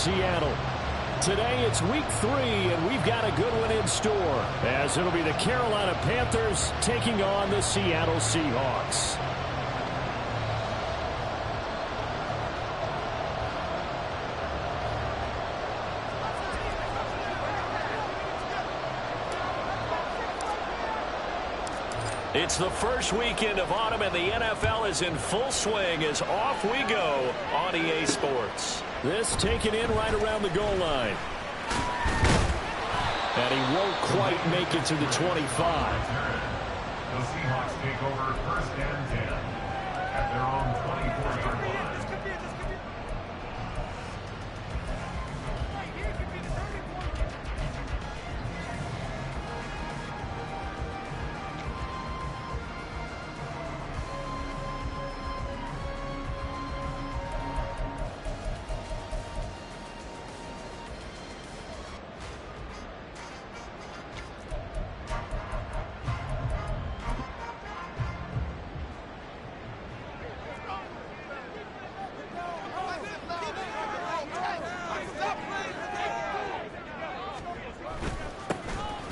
Seattle. Today it's week 3, and we've got a good one in store, as it'll be the Carolina Panthers taking on the Seattle Seahawks. It's the first weekend of autumn, and the NFL is in full swing as off we go on EA Sports. This taken in right around the goal line. And he won't quite make it to the 25. The Seahawks take over first and 10 at their own 24-yard line.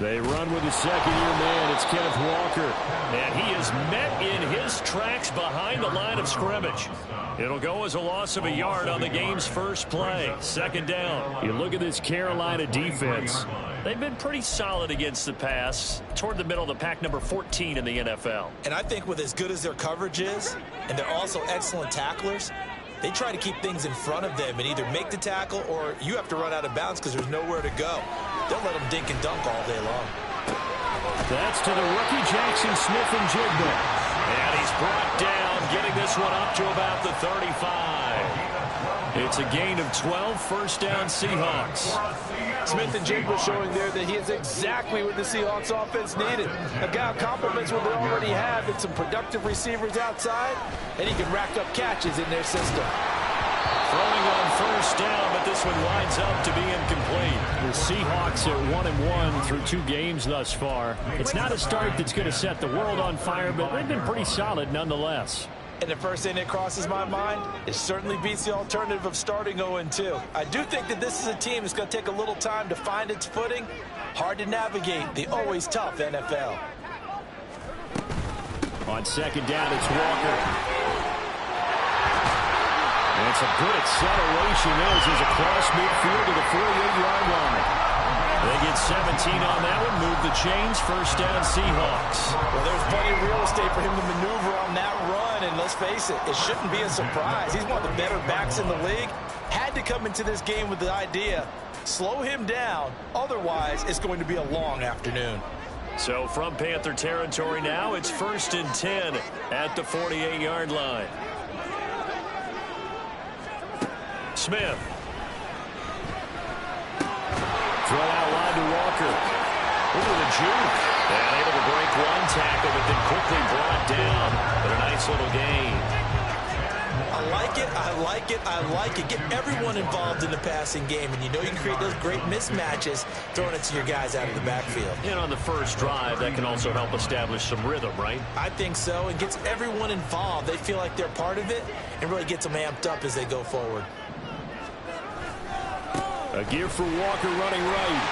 They run with the second-year man. It's Kenneth Walker. And he is met in his tracks behind the line of scrimmage. It'll go as a loss of a yard on the game's first play. Second down. You look at this Carolina defense. They've been pretty solid against the pass, toward the middle of the pack, number 14 in the NFL. And I think with as good as their coverage is, and they're also excellent tacklers, they try to keep things in front of them and either make the tackle or you have to run out of bounds because there's nowhere to go. They'll let them dink and dunk all day long. That's to the rookie Jackson Smith-Njigba. And he's brought down, getting this one up to about the 35. It's a gain of 12, first down Seahawks. Smith-Njigba showing there that he is exactly what the Seahawks offense needed. A guy who complements what they already have and some productive receivers outside, and he can rack up catches in their system. Throwing on first down, but this one winds up to be incomplete. The Seahawks are 1-1 through 2 games thus far. It's not a start that's going to set the world on fire, but they've been pretty solid nonetheless. And the first thing that crosses my mind, it certainly beats the alternative of starting 0-2. I do think that this is a team that's going to take a little time to find its footing. Hard to navigate the always tough NFL. On second down, it's Walker. And it's a good acceleration as across midfield to the 48-yard line. They get 17 on that one, move the chains, first down Seahawks. Well, there's plenty of real estate for him to maneuver on that run, and let's face it, it shouldn't be a surprise. He's one of the better backs in the league. Had to come into this game with the idea, slow him down, otherwise it's going to be a long afternoon. So from Panther territory now, it's first and 10 at the 48-yard line. Smith. Throw out wide to Walker. Into the juke. And able to break one tackle, but then quickly brought down. But a nice little gain. I like it, I like it, I like it. Get everyone involved in the passing game, and you know you can create those great mismatches throwing it to your guys out of the backfield. And on the first drive, that can also help establish some rhythm, right? I think so. It gets everyone involved. They feel like they're part of it and really gets them amped up as they go forward. A give for Walker running right.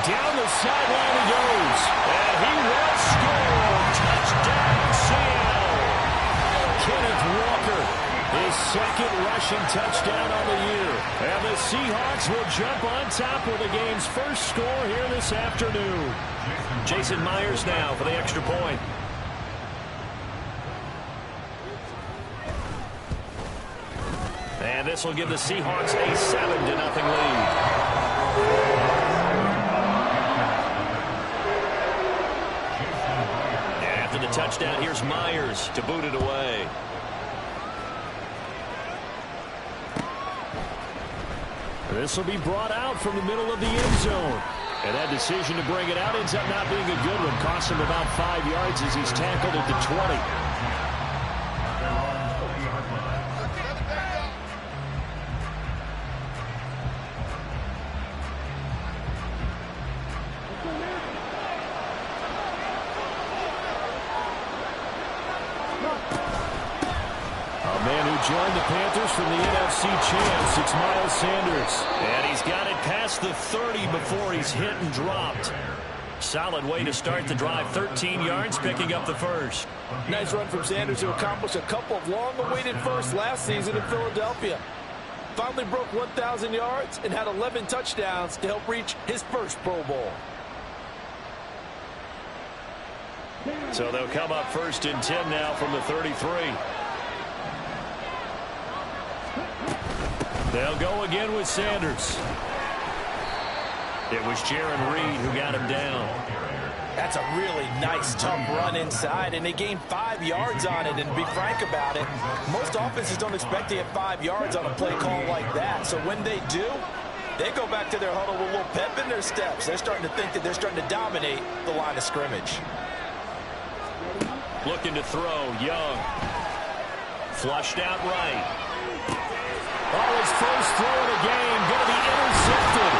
Down the sideline he goes. And he will score. Touchdown, Seattle. Kenneth Walker, his second rushing touchdown on the year. And the Seahawks will jump on top with the game's first score here this afternoon. Jason Myers now for the extra point. And this will give the Seahawks a 7-0 lead. After the touchdown, here's Myers to boot it away. This will be brought out from the middle of the end zone. And that decision to bring it out ends up not being a good one. Cost him about 5 yards as he's tackled at the 20. A man who join the Panthers from the NFC champs. It's Miles Sanders. And he's got it past the 30 before he's hit and dropped. Solid way to start the drive. 13 yards, picking up the first. Nice run from Sanders, who accomplished a couple of long-awaited firsts last season in Philadelphia. Finally broke 1,000 yards and had 11 touchdowns to help reach his first Pro Bowl. So they'll come up 1st and 10 now from the 33. They'll go again with Sanders. It was Jarran Reed who got him down. That's a really nice, tough run inside, and they gained 5 yards on it. And to be frank about it, most offenses don't expect to get 5 yards on a play call like that. So when they do, they go back to their huddle with a little pep in their steps. They're starting to think that they're starting to dominate the line of scrimmage. Looking to throw, Young. Flushed out right. Oh, his first throw of the game, going to be intercepted.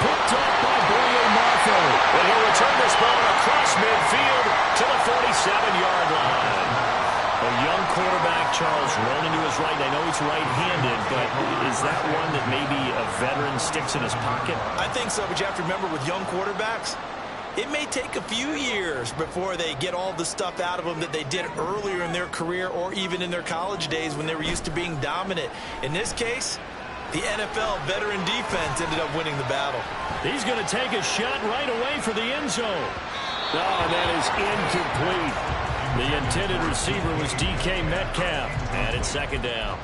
Picked up by Boye Mafe. And he'll return this ball across midfield to the 47-yard line. A young quarterback, Charles, rolling to his right. I know he's right-handed, but is that one that maybe a veteran sticks in his pocket? I think so, but you have to remember with young quarterbacks, it may take a few years before they get all the stuff out of them that they did earlier in their career or even in their college days when they were used to being dominant. In this case, the NFL veteran defense ended up winning the battle. He's going to take a shot right away for the end zone. Oh, that is incomplete. The intended receiver was DK Metcalf, and it's 2nd down.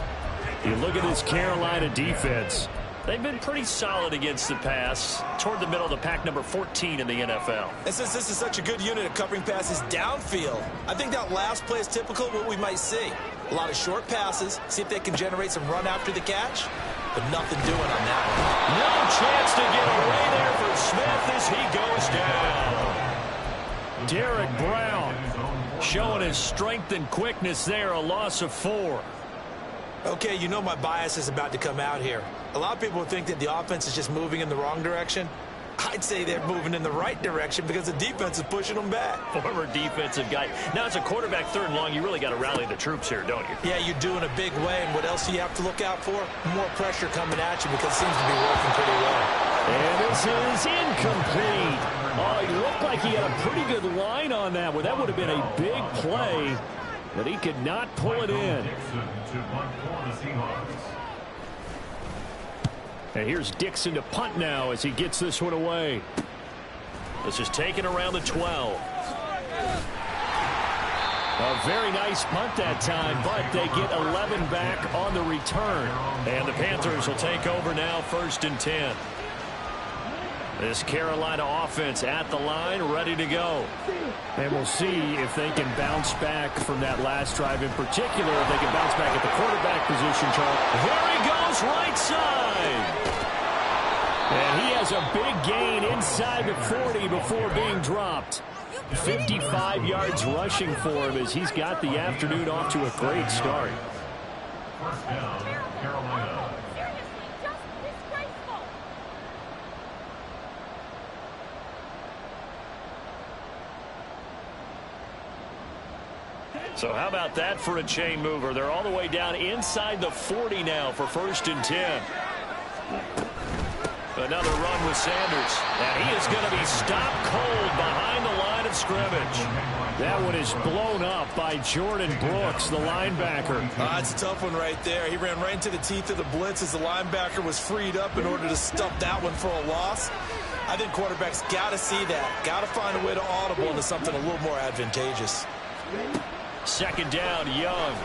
You look at this Carolina defense. They've been pretty solid against the pass, toward the middle of the pack, number 14 in the NFL. And since this is such a good unit of covering passes downfield, I think that last play is typical of what we might see. A lot of short passes, see if they can generate some run after the catch, but nothing doing on that one. No chance to get away there for Smith as he goes down. Derek Brown showing his strength and quickness there, a loss of 4. Okay, you know my bias is about to come out here. A lot of people think that the offense is just moving in the wrong direction. I'd say they're moving in the right direction because the defense is pushing them back. Former defensive guy. Now, as a quarterback, 3rd and long, you really got to rally the troops here, don't you? Yeah, you do in a big way. And what else do you have to look out for? More pressure coming at you because it seems to be working pretty well. And this is incomplete. Oh, he looked like he had a pretty good line on that one. That would have been a big play, but he could not pull it in. And here's Dixon to punt now as he gets this one away. This is taken around the 12. A very nice punt that time, but they get 11 back on the return. And the Panthers will take over now, 1st and 10. This Carolina offense at the line, ready to go. And we'll see if they can bounce back from that last drive in particular, if they can bounce back at the quarterback position, Charles. There he goes, right side. And he has a big gain inside the 40 before being dropped. 55 yards rushing for him as he's got the afternoon off to a great start. 1st down, Carolina. So how about that for a chain mover? They're all the way down inside the 40 now for 1st and 10. Another run with Sanders. And he is going to be stopped cold behind the line of scrimmage. That one is blown up by Jordan Brooks, the linebacker. That's a tough one right there. He ran right into the teeth of the blitz as the linebacker was freed up in order to stuff that one for a loss. I think quarterbacks got to see that. Got to find a way to audible into something a little more advantageous. 2nd down, Young.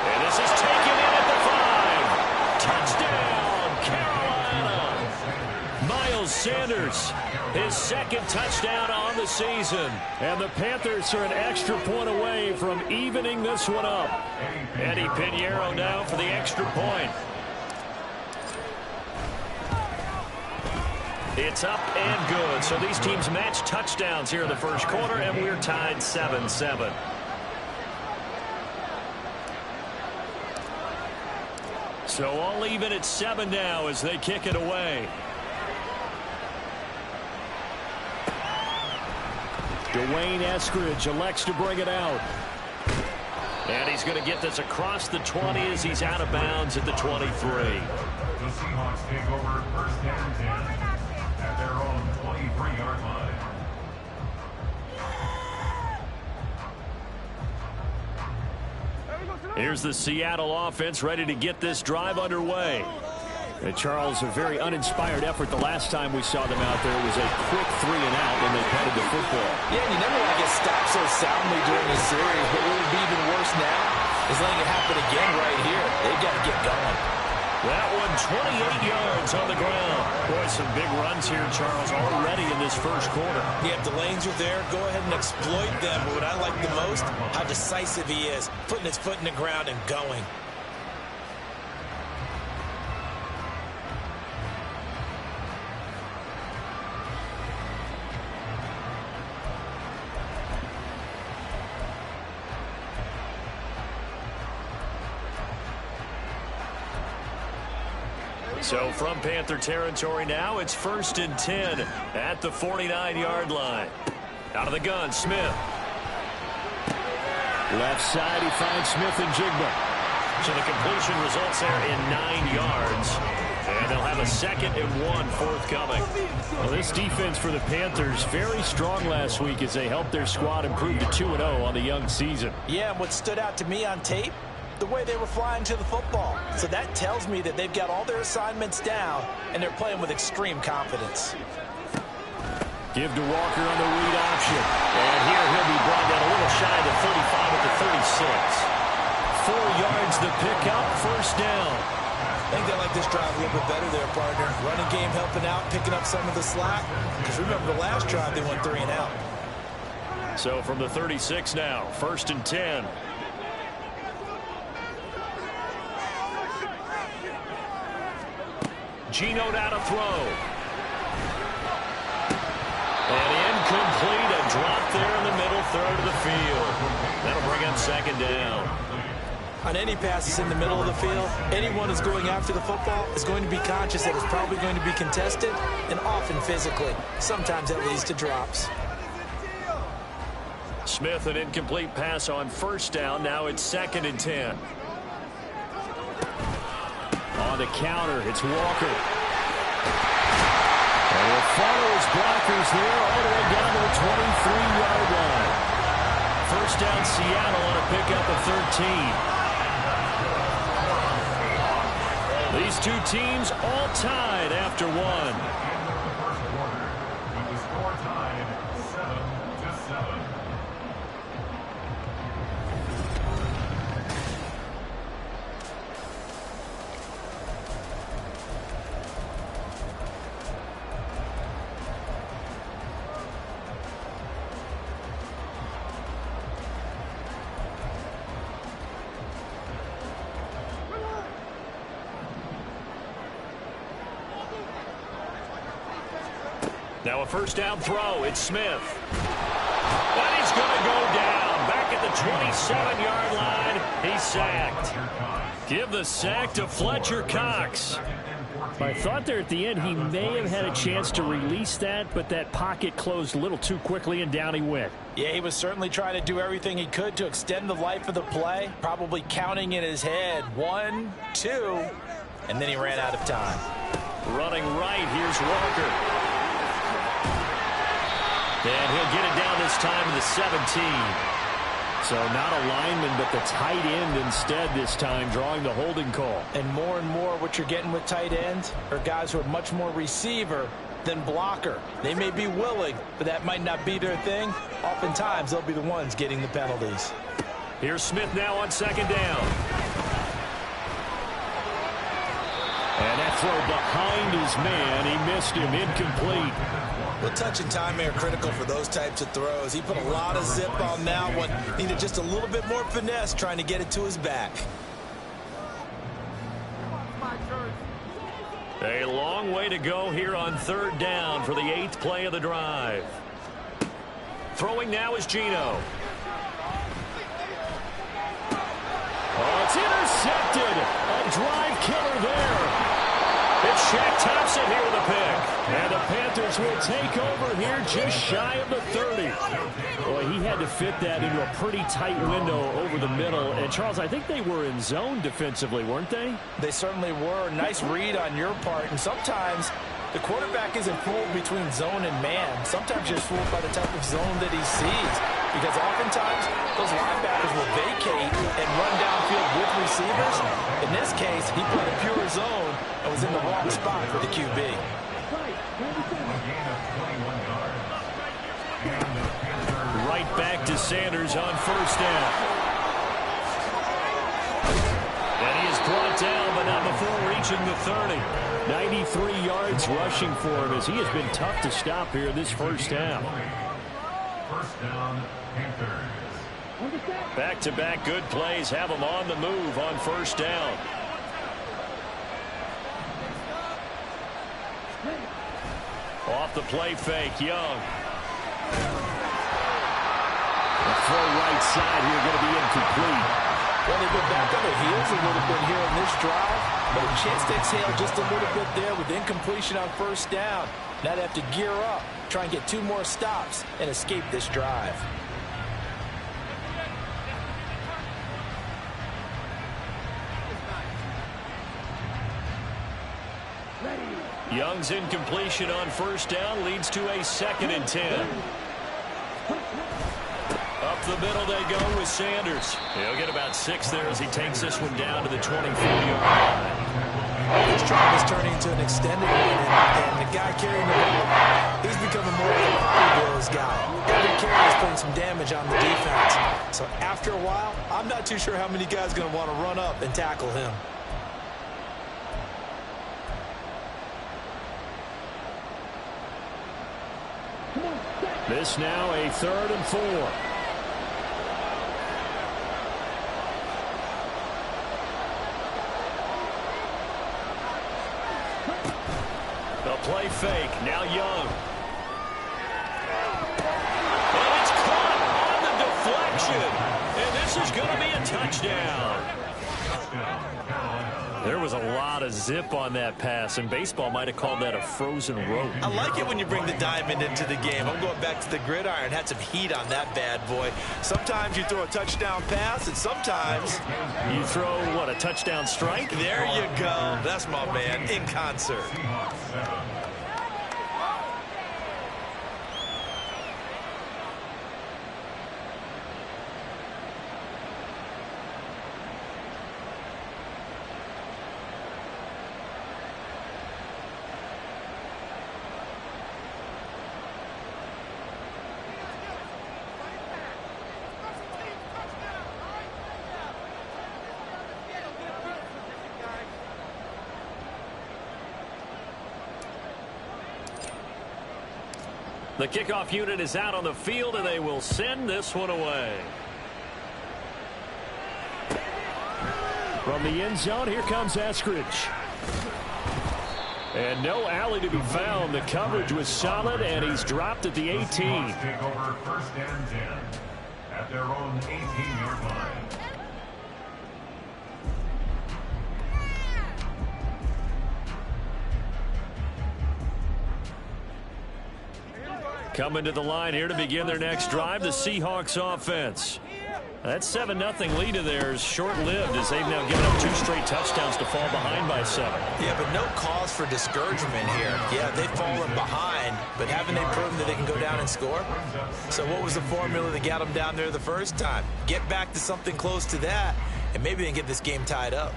And this is taken in at the 5. Touchdown, Carolina. Miles Sanders, his 2nd touchdown on the season. And the Panthers are an extra point away from evening this one up. Eddie Pinheiro now for the extra point. It's up and good. So these teams match touchdowns here in the 1st quarter, and we're tied 7-7. So all even at 7 now as they kick it away. Dwayne Eskridge elects to bring it out. he's going to get this across the 20 as he's out of bounds at the 23. The Seahawks take over first and 10 at their own 23-yard line. Here's the Seattle offense ready to get this drive underway. And Charles, a very uninspired effort the last time we saw them out there. It was a quick 3-and-out when they punted the football. Yeah, and you never want to get stopped so soundly during the series, but what would be even worse now is letting it happen again right here. They've got to get going. That one 28 yards on the ground. Boy, some big runs here, Charles, already in this first quarter. Yeah, if the lanes are there, go ahead and exploit them. But what I like the most, how decisive he is, putting his foot in the ground and going. So from Panther territory now, it's 1st and 10 at the 49-yard line. Out of the gun, Smith. Left side, he finds Smith and Jigba. So the completion results there in 9 yards. And they'll have a 2nd and 1 forthcoming. Well, this defense for the Panthers, very strong last week as they helped their squad improve to 2-0 on the young season. Yeah, and what stood out to me on tape, the way they were flying to the football. So that tells me that they've got all their assignments down, and they're playing with extreme confidence. Give to Walker on the read option. And here he'll be brought down a little shy of the 35 at the 36. 4 yards the pickup, first down. I think they like this drive a little bit better there, partner. Running game helping out, picking up some of the slack. Because remember, the last drive they went 3-and-out. So from the 36 now, 1st and 10. Geno out to throw. And incomplete, a drop there in the middle third of the field. That'll bring up 2nd down. On any passes in the middle of the field, anyone who's going after the football is going to be conscious that it's probably going to be contested, and often physically. Sometimes that leads to drops. Smith, an incomplete pass on 1st down. Now it's 2nd and 10. On the counter, it's Walker. And he'll follow his blockers there all the way down to the 23-yard line. 1st down, Seattle on a pickup of 13. These two teams all tied after one. At the end of the first quarter, with the score tied 7-7. Now a 1st down throw. It's Smith. And he's going to go down. Back at the 27-yard line. He's sacked. Give the sack to Fletcher Cox. I thought there at the end he may have had a chance to release that, but that pocket closed a little too quickly, and down he went. Yeah, he was certainly trying to do everything he could to extend the life of the play, probably counting in his head 1, 2, and then he ran out of time. Running right, here's Walker. And he'll get it down this time to the 17. So not a lineman, but the tight end instead this time, drawing the holding call. And more what you're getting with tight ends are guys who are much more receiver than blocker. They may be willing, but that might not be their thing. Oftentimes, they'll be the ones getting the penalties. Here's Smith now on 2nd down. And that throw behind his man, he missed him, incomplete. Well, touch and time are critical for those types of throws. He put a lot of zip on that one. Needed just a little bit more finesse trying to get it to his back. A long way to go here on 3rd down for the 8th play of the drive. Throwing now is Geno. Oh, it's intercepted. A drive killer there. It's Shaq Thompson here with a pick. And the Panthers will take over here just shy of the 30. Boy, he had to fit that into a pretty tight window over the middle. And, Charles, I think they were in zone defensively, weren't they? They certainly were. Nice read on your part. And sometimes the quarterback isn't fooled between zone and man. Sometimes you're fooled by the type of zone that he sees. Because oftentimes, those linebackers will vacate and run downfield with receivers. In this case, he played a pure zone and was in the wrong spot for the QB. Right back to Sanders on first down. And he is brought down, but not before reaching the 30. 93 yards rushing for him as he has been tough to stop here this first half. First down, Panthers. Back-to-back good plays have him on the move on first down. Off the play fake, Young. The throw right side here going to be incomplete. Well, they've been back on their heels a little bit here in this drive, but a chance to exhale just a little bit there with incompletion on first down. Now they have to gear up, try and get 2 more stops and escape this drive. Young's incompletion on first down leads to a 2nd and 10. Up the middle they go with Sanders. He'll get about 6 there as he takes this one down to the 24-yard line. This drive is turning into an extended one, and the guy carrying the ball, he's becoming more of a Bobby Bills guy. Every carry is putting some damage on the defense. So after a while, I'm not too sure how many guys are going to want to run up and tackle him. This now a 3rd and 4. The play fake. Now Young. And it's caught on the deflection. And this is going to be a touchdown. There was a lot of zip on that pass, and baseball might have called that a frozen rope. I like it when you bring the diamond into the game. I'm going back to the gridiron. Had some heat on that bad boy. Sometimes you throw a touchdown pass, and sometimes you throw, what, a touchdown strike? There you go. That's my man in concert. The kickoff unit is out on the field, and they will send this one away. From the end zone, here comes Eskridge. And no alley to be found. The coverage was solid, and he's dropped at the 18. Take over 1st and 10 at their own 18-yard line. Coming to the line here to begin their next drive, the Seahawks offense. That 7-0 lead of theirs short-lived as they've now given up 2 straight touchdowns to fall behind by 7. Yeah, but no cause for discouragement here. Yeah, they've fallen behind, but haven't they proven that they can go down and score? So what was the formula that got them down there the first time? Get back to something close to that, and maybe they can get this game tied up.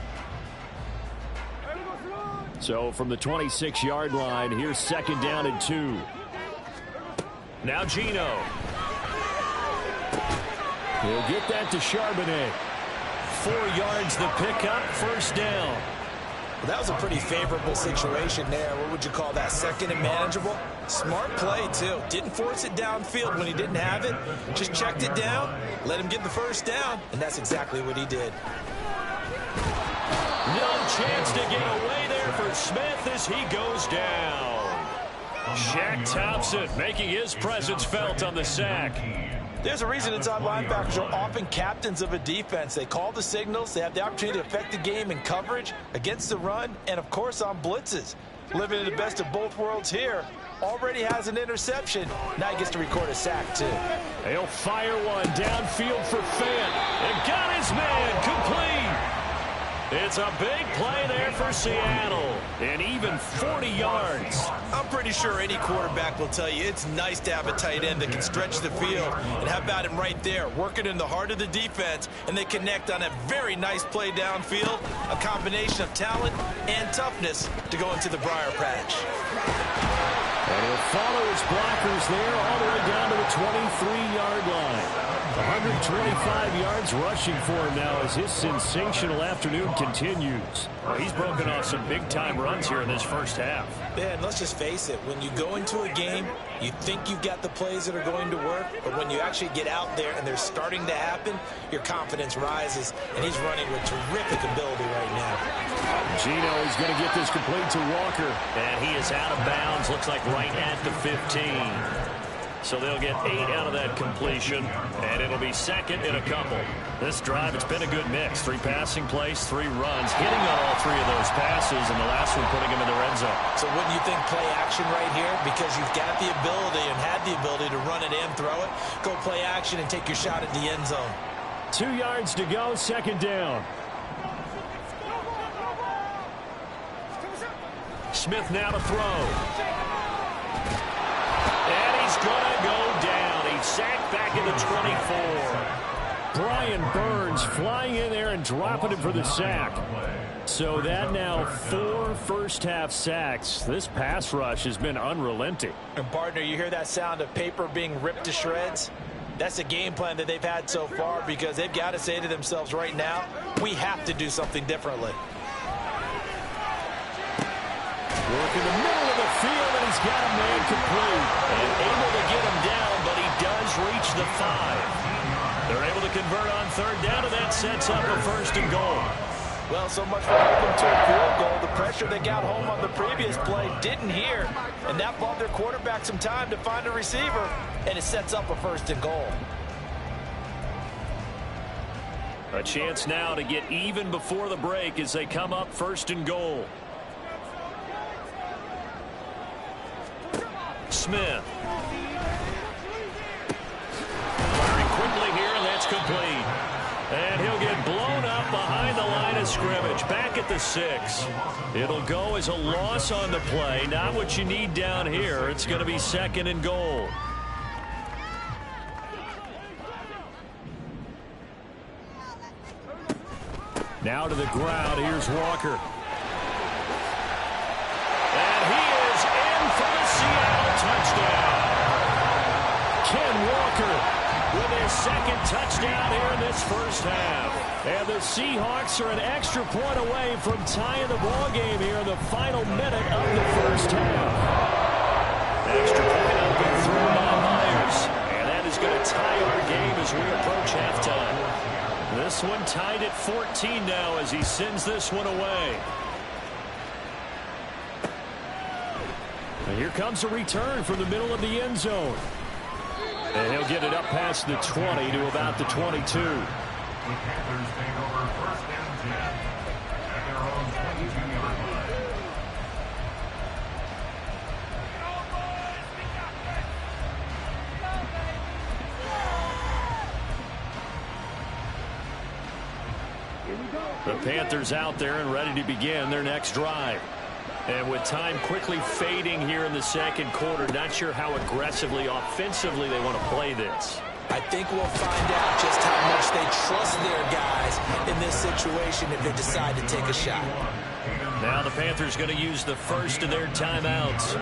So from the 26-yard line, here's 2nd down and 2. Now Geno. He'll get that to Charbonnet. 4 yards the pickup, 1st down. Well, that was a pretty favorable situation there. What would you call that? 2nd and manageable? Smart play, too. Didn't force it downfield when he didn't have it. Just checked it down, let him get the 1st down, and that's exactly what he did. No chance to get away there for Smith as he goes down. Shaq Thompson making his presence felt on the sack. There's a reason inside linebackers are often captains of a defense. They call the signals. They have the opportunity to affect the game in coverage, against the run, and, of course, on blitzes. living in the best of both worlds here. Already has an interception. Now he gets to record a sack, too. He'll fire one downfield for Fant. And got his man complete. It's a big play there for Seattle. And even 40 yards. I'm pretty sure any quarterback will tell you it's nice to have a tight end that can stretch the field. And how about him right there, working in the heart of the defense, and they connect on a very nice play downfield, a combination of talent and toughness to go into the briar patch. And he'll follow his blockers there all the way down to the 23-yard line. 125 yards rushing for him now as his sensational afternoon continues. Well, he's broken off some big-time runs here in this first half. Yeah, and let's just face it, when you go into a game, you think you've got the plays that are going to work, but when you actually get out there and they're starting to happen, your confidence rises, and he's running with terrific ability right now. Gino is going to get this complete to Walker. And he is out of bounds, looks like right at the 15. So they'll get 8 out of that completion, and it'll be second in a couple. This drive, it's been a good mix. 3 passing plays, 3 runs, hitting on all 3 of those passes, and the last one putting him in the red zone. So wouldn't you think play action right here? Because you've got the ability and had the ability to run it and throw it. Go play action and take your shot at the end zone. 2 yards to go, second down. Smith now to throw. And he's going to go down. He's sacked back in the 24. Brian Burns flying in there and dropping him for the sack. So that now 4 first-half sacks. This pass rush has been unrelenting. And, partner, you hear that sound of paper being ripped to shreds? That's the game plan that they've had so far because they've got to say to themselves right now, we have to do something differently. Work in the middle of the field, and he's got a man complete. And able to get him down, but he does reach the 5. They're able to convert on third down, and that sets up a first and goal. Well, so much for hoping to a field goal. The pressure they got home on the previous play didn't hear, and that bought their quarterback some time to find a receiver, and it sets up a first and goal. A chance now to get even before the break as they come up first and goal. Smith. Firing quickly here, and that's complete. And he'll get blown up behind the line of scrimmage, back at the 6. It'll go as a loss on the play. Not what you need down here. It's going to be second and goal. Now to the ground. Here's Walker. And he is in for the Seattle touchdown. Ken Walker with his second touchdown here in this first half. And the Seahawks are an extra point away from tying the ball game here in the final minute of the first half. Extra point up and through by Myers. And that is going to tie our game as we approach halftime. This one tied at 14 now as he sends this one away. And here comes a return from the middle of the end zone. And he'll get it up past the 20 to about the 22. The Panthers take over first and 10 at their own 22-yard line. The Panthers out there and ready to begin their next drive. And with time quickly fading here in the second quarter, not sure how aggressively, offensively they want to play this. I think we'll find out just how much they trust their guys in this situation if they decide to take a shot. Now the Panthers going to use the first of their timeouts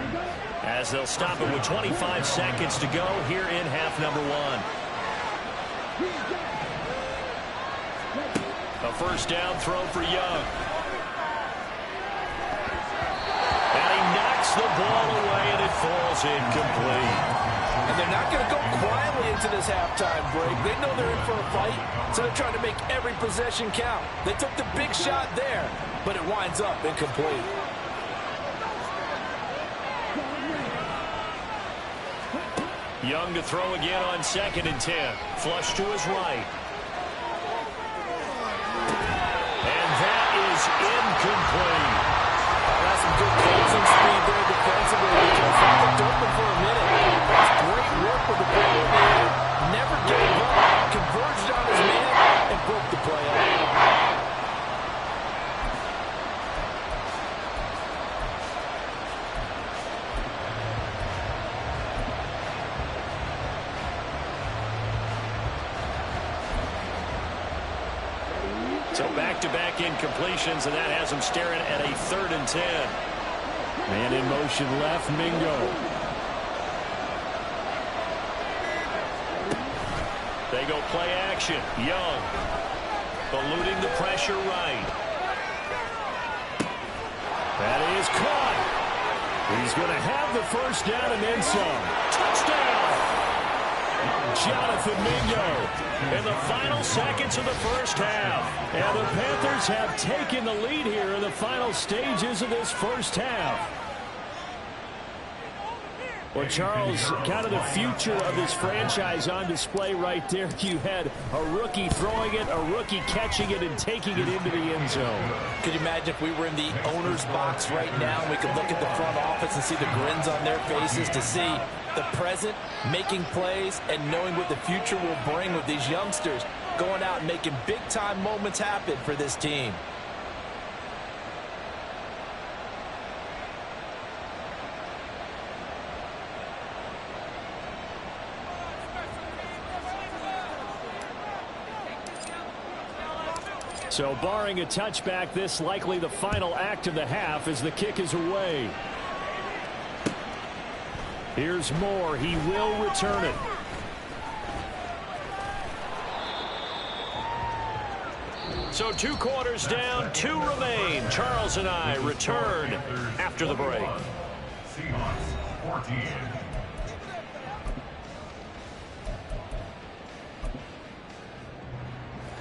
as they'll stop it with 25 seconds to go here in half number 1. A first down throw for Young. The ball away, and it falls incomplete. And they're not going to go quietly into this halftime break. They know they're in for a fight, so they're trying to make every possession count. They took the big shot there, but it winds up incomplete. Young to throw again on 2nd and 10. Flush to his right. And that is incomplete. That's some good closing So back-to-back incompletions, and that has them staring at a 3rd and 10. Man in motion left, Mingo. They go play action. Young. Eluding the pressure right. That is caught. He's going to have the first down and then some. Touchdown! Jonathan Mingo in the final seconds of the first half. And the Panthers have taken the lead here in the final stages of this first half. Well, Charles, kind of the future of this franchise on display right there. You had a rookie throwing it, a rookie catching it, and taking it into the end zone. Could you imagine if we were in the owner's box right now and we could look at the front office and see the grins on their faces, to see the present making plays and knowing what the future will bring with these youngsters going out and making big-time moments happen for this team. So barring a touchback, this likely the final act of the half as the kick is away. Here's Moore. He will return it. So 2 quarters down, 2 remain. Charles and I return after the break. Seahawks 14.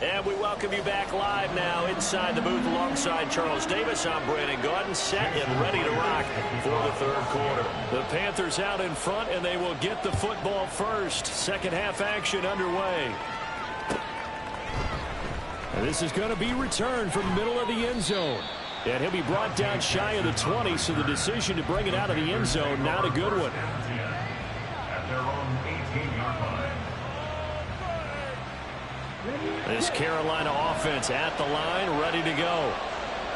And we welcome you back live now inside the booth alongside Charles Davis. I'm Brandon Gaudin, set and ready to rock for the 3rd quarter. The Panthers out in front, and they will get the football first. Second half action underway. And this is going to be returned from the middle of the end zone. And he'll be brought down shy of the 20, so the decision to bring it out of the end zone, not a good one. At their own 18-yard line. This Carolina offense at the line, ready to go.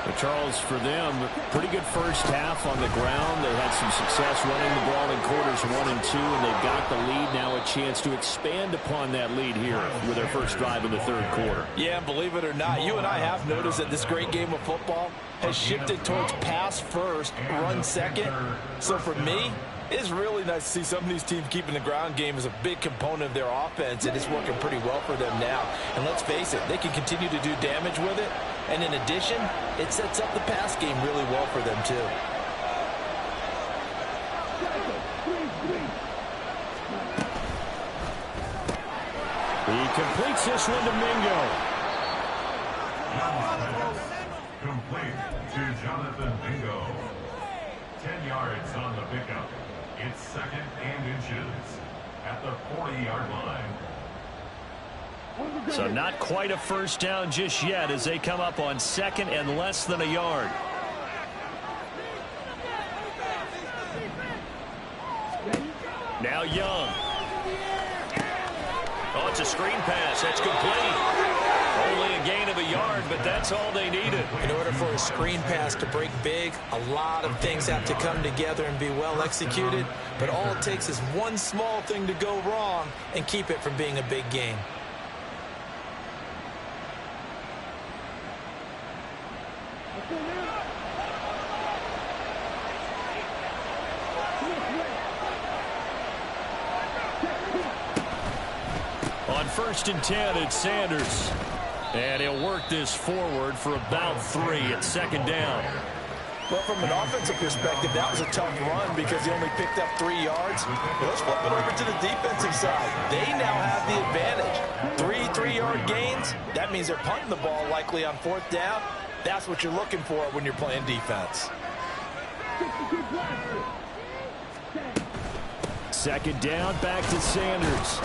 But Charles, for them, pretty good first half on the ground. They had some success running the ball in quarters 1 and 2, and they've got the lead now, a chance to expand upon that lead here with their first drive in the 3rd quarter. Yeah, and believe it or not, you and I have noticed that this great game of football has shifted towards pass first, run second. So for me, it's really nice to see some of these teams keeping the ground game as a big component of their offense, and it's working pretty well for them now. And let's face it, they can continue to do damage with it. And in addition, it sets up the pass game really well for them, too. He completes this one to Mingo. Complete to Jonathan Mingo. 10 yards on the pickup. It's 2nd and inches at the 40-yard line. So not quite a first down just yet as they come up on 2nd and less than a yard. Now Young. Oh, it's a screen pass. That's complete. Only a gain of a yard, but that's all they needed. In order for a screen pass to break big, a lot of things have to come together and be well executed. But all it takes is one small thing to go wrong and keep it from being a big gain. On 1st and 10, it's Sanders. And he'll work this forward for about 3 at 2nd down. Well, from an offensive perspective, that was a tough run because he only picked up 3 yards. But let's flip it over to the defensive side. They now have the advantage. 3 3-yard gains. That means they're punting the ball likely on 4th down. That's what you're looking for when you're playing defense. 2nd down, back to Sanders.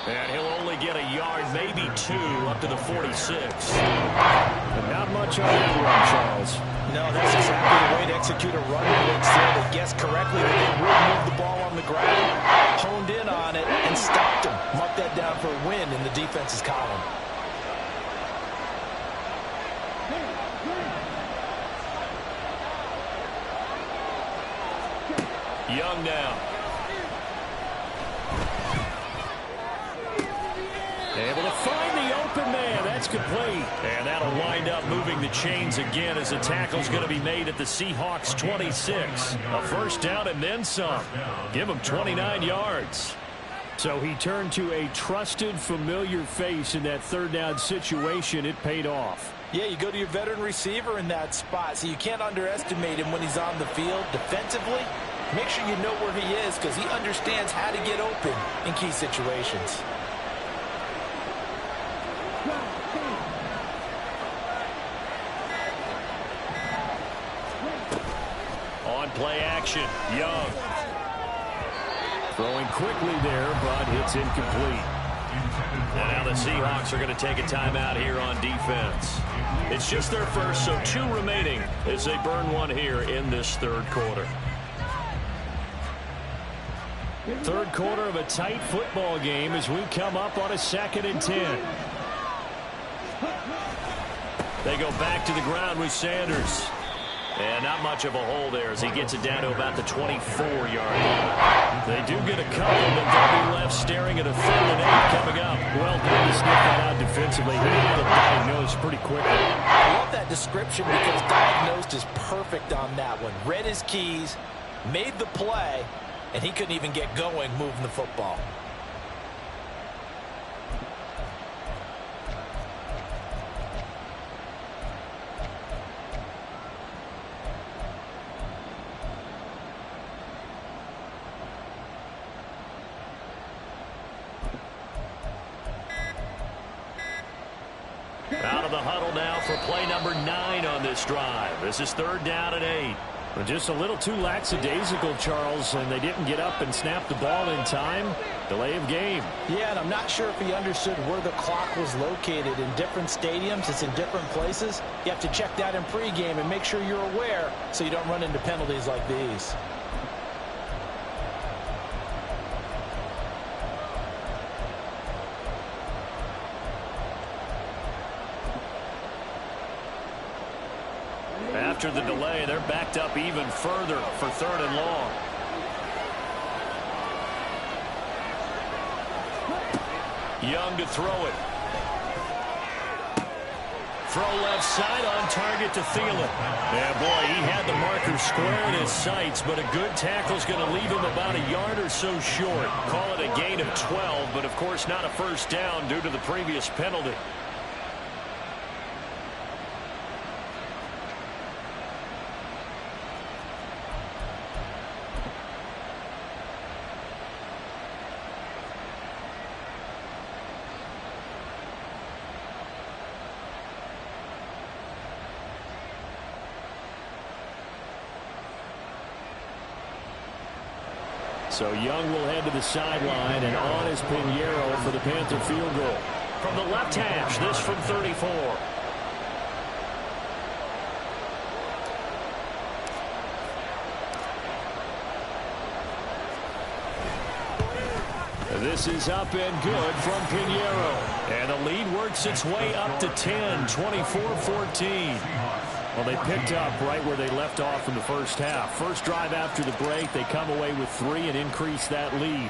And he'll only get a yard, maybe 2, up to the 46. And not much on that run, Charles. No, that's exactly the way to execute a run blitz there. They guessed correctly that they would move the ball on the ground, honed in on it, and stopped him. Mark that down for a win in the defense's column. Young now. Able to find the open man. That's It's complete. And that'll wind up moving the chains again as the tackle's going to be made at the Seahawks 26. A first down and then some. Give them 29 yards. So he turned to a trusted, familiar face in that third down situation. It paid off. Yeah, you go to your veteran receiver in that spot, so you can't underestimate him when he's on the field. Defensively, make sure you know where he is because he understands how to get open in key situations. On play action, Young. Throwing quickly there, but it's incomplete. And now the Seahawks are going to take a timeout here on defense. It's just their first, so 2 remaining as they burn one here in this third quarter. Third quarter of a tight football game as we come up on a 2nd and 10. They go back to the ground with Sanders. And not much of a hole there as he gets it down to about the 24-yard line. They do get a couple, but they'll be left staring at a 3rd and 8 coming up. Well done to sniff that out defensively. He had it diagnosed pretty quickly. I love that description because diagnosed is perfect on that one. Read his keys, made the play, and he couldn't even get going moving the football. Out of the huddle now for play number 9 on this drive. This is 3rd down and 8. Well, just a little too lackadaisical, Charles, and they didn't get up and snap the ball in time. Delay of game. Yeah, and I'm not sure if he understood where the clock was located. In different stadiums, it's in different places. You have to check that in pregame and make sure you're aware so you don't run into penalties like these. After the delay, they're backed up even further for 3rd and long. Young to throw it. Throw left side on target to Thielen. Yeah, boy, he had the marker square in his sights, but a good tackle's going to leave him about a yard or so short. Call it a gain of 12, but of course not a first down due to the previous penalty. So Young will head to the sideline, and on is Pinheiro for the Panther field goal. From the left hash, this from 34. This is up and good from Pinheiro. And the lead works its way up to 10, 24-14. Well, they picked up right where they left off in the first half. First drive after the break, they come away with 3 and increase that lead.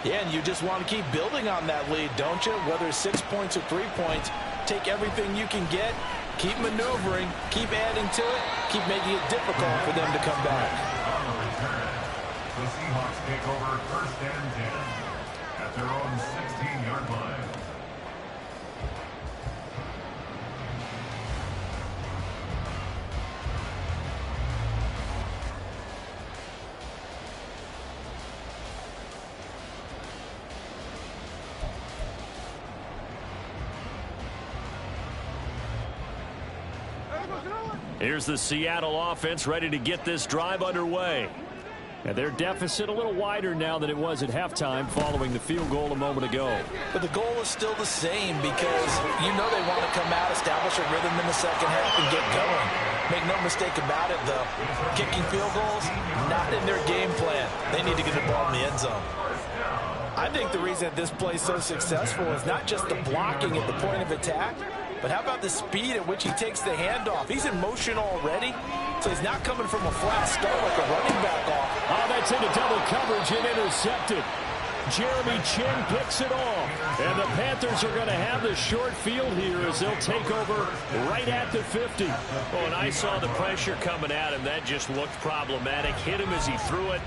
Yeah, and you just want to keep building on that lead, don't you? Whether it's 6 points or 3 points, take everything you can get, keep maneuvering, keep adding to it, keep making it difficult for them to come back. The Seahawks take over 1st and 10 at their own 16-yard line. Here's the Seattle offense ready to get this drive underway. And their deficit a little wider now than it was at halftime following the field goal a moment ago. But the goal is still the same because you know they want to come out, establish a rhythm in the second half, and get going. Make no mistake about it, though. Kicking field goals, not in their game plan. They need to get the ball in the end zone. I think the reason that this play is so successful is not just the blocking at the point of attack, but how about the speed at which he takes the handoff? He's in motion already, so he's not coming from a flat start like a running back off. Oh, that's into double coverage and intercepted. Jeremy Chinn picks it off. And the Panthers are going to have the short field here as they'll take over right at the 50. Oh, and I saw the pressure coming at him. That just looked problematic. Hit him as he threw it,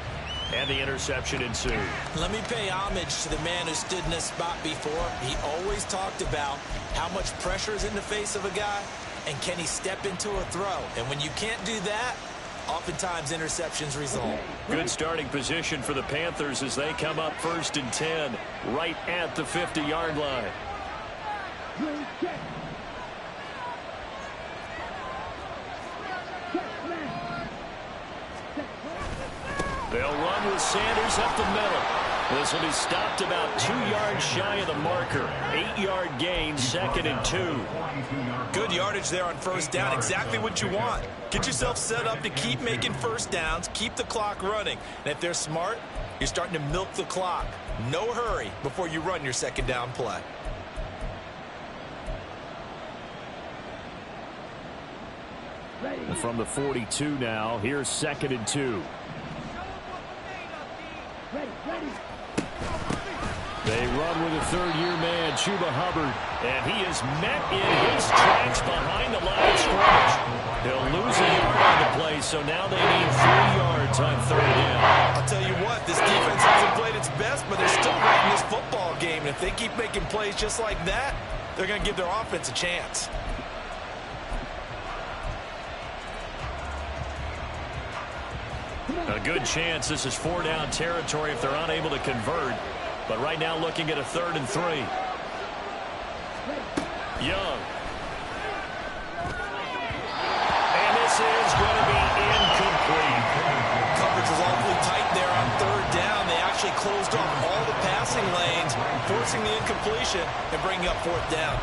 and the interception ensued. Let me pay homage to the man who stood in this spot before. He always talked about how much pressure is in the face of a guy, and can he step into a throw. And when you can't do that, oftentimes interceptions result. Good starting position for the Panthers as they come up 1st and 10 right at the 50-yard line. They'll run with Sanders up the middle. This will be stopped about 2 yards shy of the marker. 8-yard gain, 2nd and 2. Good yardage there on 1st down. Exactly what you want. Get yourself set up to keep making 1st downs, keep the clock running. And if they're smart, you're starting to milk the clock. No hurry before you run your 2nd down play. And from the 42 now, here's 2nd and 2. They run with a 3rd-year man, Chuba Hubbard, and he is met in his tracks behind the line of scrimmage. He'll lose a yard on the play, so now they need 3 yards on 3rd down. I'll tell you what, this defense hasn't played its best, but they're still right in this football game. And if they keep making plays just like that, they're going to give their offense a chance. A good chance this is 4-down territory if they're unable to convert. But right now looking at a 3rd and 3. Young. And this is going to be incomplete. Coverage was awfully tight there on 3rd down. They actually closed off all the passing lanes, forcing the incompletion and bringing up 4th down.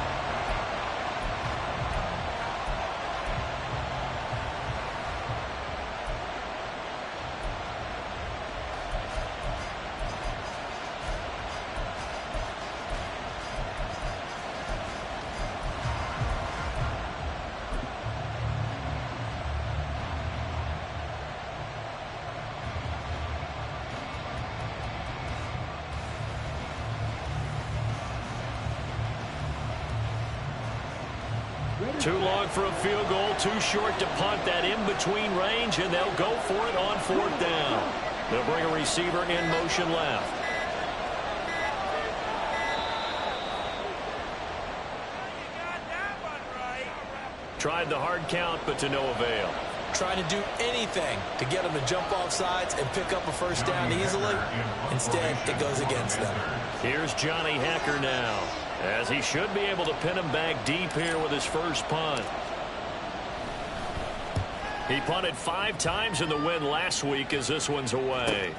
Too long for a field goal, too short to punt that in-between range, and they'll go for it on 4th down. They'll bring a receiver in motion left. Tried the hard count, but to no avail. Trying to do anything to get them to jump off sides and pick up a 1st down easily. Instead, it goes against them. Here's Johnny Hekker now, as he should be able to pin him back deep here with his first punt. He punted 5 times in the win last week as this one's away.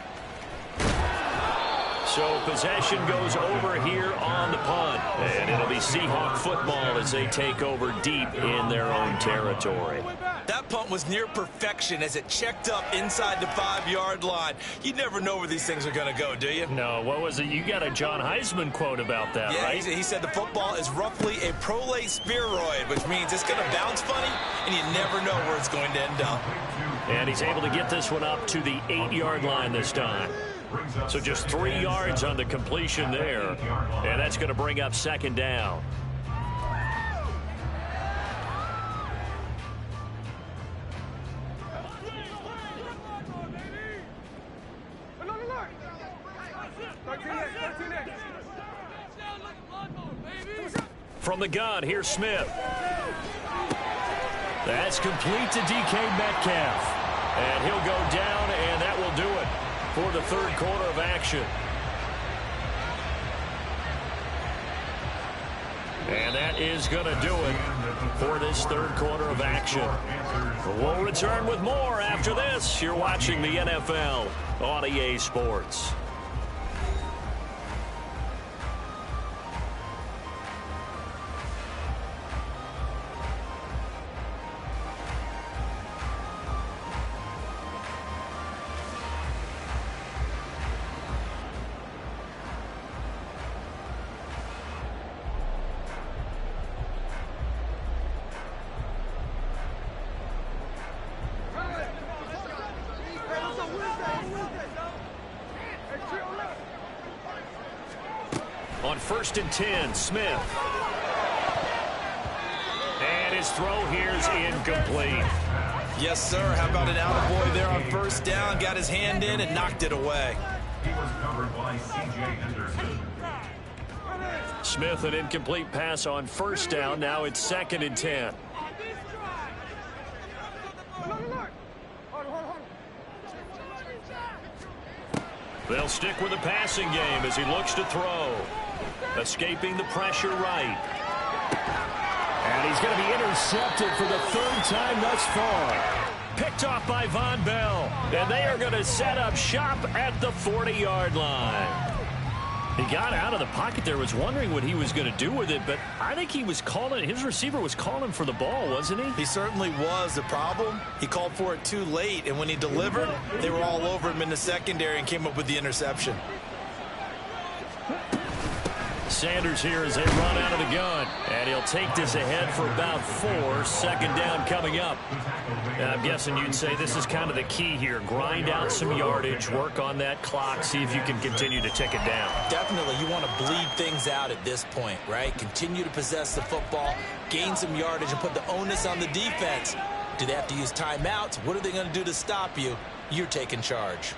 So possession goes over here on the punt. And it'll be Seahawk football as they take over deep in their own territory. That punt was near perfection as it checked up inside the 5-yard line. You never know where these things are going to go, do you? No, what was it? You got a John Heisman quote about that, yeah, right? He said the football is roughly a prolate spheroid, which means it's going to bounce funny, and you never know where it's going to end up. And he's able to get this one up to the 8-yard line this time. So just 3 yards on the completion there, and that's going to bring up 2nd down. From the gun, here's Smith. That's complete to DK Metcalf. And he'll go down, and that will do it for the 3rd quarter of action. And that is going to do it for this 3rd quarter of action. We'll return with more after this. You're watching the NFL on EA Sports. first and 10. Smith. And his throw here is incomplete. Yes, sir. How about an attaboy there on first down? Got his hand in and knocked it away. He was covered by C.J. Henderson. Smith, an incomplete pass on first down. Now it's second and 10. They'll stick with the passing game as he looks to throw. Escaping the pressure right. And he's going to be intercepted for the third time thus far. Picked off by Von Bell. And they are going to set up shop at the 40-yard line. He got out of the pocket there, was wondering what he was going to do with it, but I think he was calling, his receiver was calling for the ball, wasn't he? He certainly was. The problem, he called for it too late, and when he delivered, they were all over him in the secondary and came up with the interception. Sanders here as they run out of the gun. And he'll take this ahead for about 4. Second down coming up. And I'm guessing you'd say this is kind of the key here. Grind out some yardage, work on that clock, see if you can continue to tick it down. Definitely, you want to bleed things out at this point, right? Continue to possess the football, gain some yardage, and put the onus on the defense. Do they have to use timeouts? What are they going to do to stop you? You're taking charge.